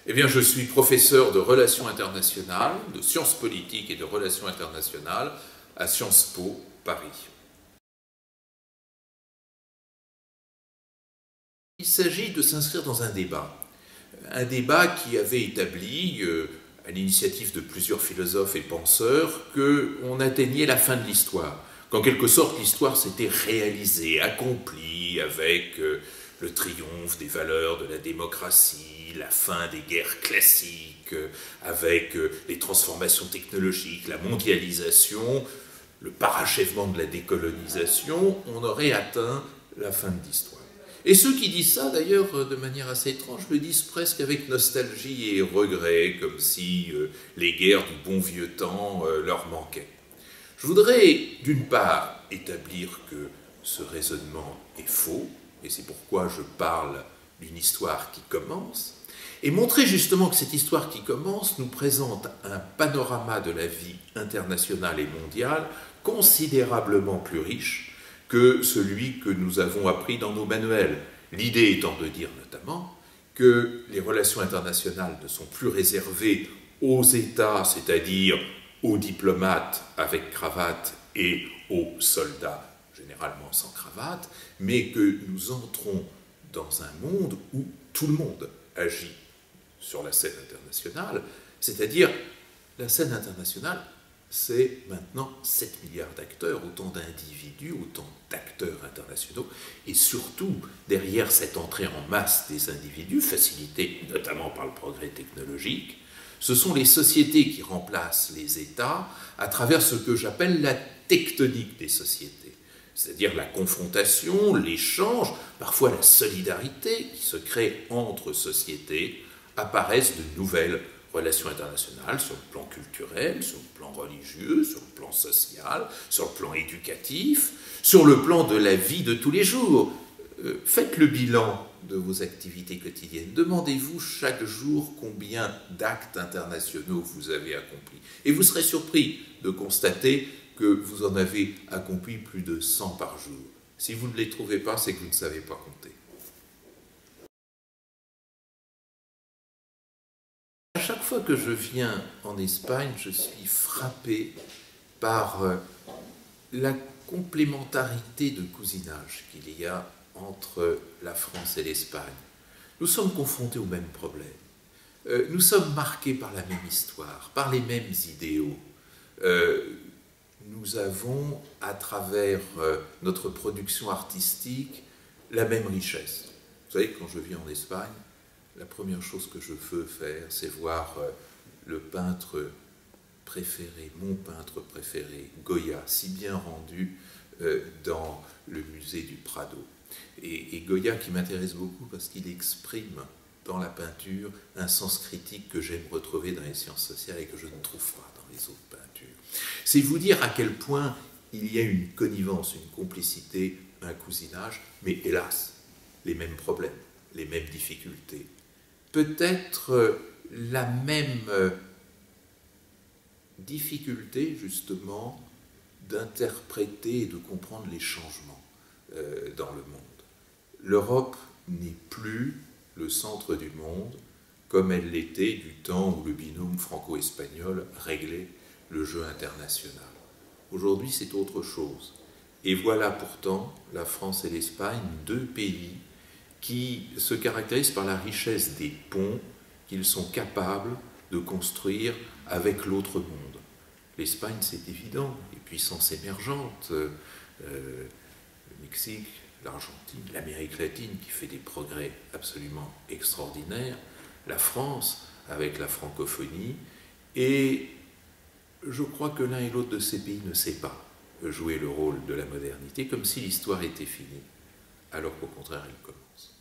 Eh bien, je suis professeur de relations internationales, de sciences politiques et de relations internationales à Sciences Po, Paris. Il s'agit de s'inscrire dans un débat qui avait établi, à l'initiative de plusieurs philosophes et penseurs, qu'on atteignait la fin de l'histoire, qu'en quelque sorte l'histoire s'était réalisée, accomplie avec le triomphe des valeurs de la démocratie, la fin des guerres classiques, avec les transformations technologiques, la mondialisation, le parachèvement de la décolonisation, on aurait atteint la fin de l'histoire. Et ceux qui disent ça, d'ailleurs, de manière assez étrange, le disent presque avec nostalgie et regret, comme si les guerres du bon vieux temps leur manquaient. Je voudrais, d'une part, établir que ce raisonnement est faux, et c'est pourquoi je parle d'une histoire qui commence, et montrer justement que cette histoire qui commence nous présente un panorama de la vie internationale et mondiale considérablement plus riche que celui que nous avons appris dans nos manuels. L'idée étant de dire notamment que les relations internationales ne sont plus réservées aux États, c'est-à-dire aux diplomates avec cravate et aux soldats généralement sans cravate, mais que nous entrons dans un monde où tout le monde agit sur la scène internationale, c'est-à-dire la scène internationale, c'est maintenant 7 milliards d'acteurs, autant d'individus, autant d'acteurs internationaux, et surtout, derrière cette entrée en masse des individus, facilitée notamment par le progrès technologique, ce sont les sociétés qui remplacent les États à travers ce que j'appelle la tectonique des sociétés, c'est-à-dire la confrontation, l'échange, parfois la solidarité qui se crée entre sociétés, apparaissent de nouvelles relations internationales sur le plan culturel, sur le plan religieux, sur le plan social, sur le plan éducatif, sur le plan de la vie de tous les jours. Faites le bilan de vos activités quotidiennes. Demandez-vous chaque jour combien d'actes internationaux vous avez accomplis. Et vous serez surpris de constater que vous en avez accompli plus de 100 par jour. Si vous ne les trouvez pas, c'est que vous ne savez pas compter. À chaque fois que je viens en Espagne, je suis frappé par la complémentarité de cousinage qu'il y a entre la France et l'Espagne. Nous sommes confrontés aux mêmes problèmes. Nous sommes marqués par la même histoire, par les mêmes idéaux. Nous avons, à travers notre production artistique, la même richesse. Vous savez, quand je vis en Espagne, la première chose que je veux faire, c'est voir le peintre préféré, mon peintre préféré, Goya, si bien rendu dans le musée du Prado. Et Goya qui m'intéresse beaucoup parce qu'il exprime dans la peinture un sens critique que j'aime retrouver dans les sciences sociales et que je ne trouve pas dans les autres peintures. C'est vous dire à quel point il y a une connivence, une complicité, un cousinage, mais hélas, les mêmes problèmes, les mêmes difficultés. Peut-être la même difficulté, justement, d'interpréter et de comprendre les changements dans le monde. L'Europe n'est plus le centre du monde comme elle l'était du temps où le binôme franco-espagnol réglait le jeu international. Aujourd'hui, c'est autre chose. Et voilà pourtant la France et l'Espagne, deux pays qui se caractérisent par la richesse des ponts qu'ils sont capables de construire avec l'autre monde. L'Espagne, c'est évident, les puissances émergentes, le Mexique, l'Argentine, l'Amérique latine qui fait des progrès absolument extraordinaires, la France avec la francophonie, et je crois que l'un et l'autre de ces pays ne sait pas jouer le rôle de la modernité, comme si l'histoire était finie, alors qu'au contraire elle commence.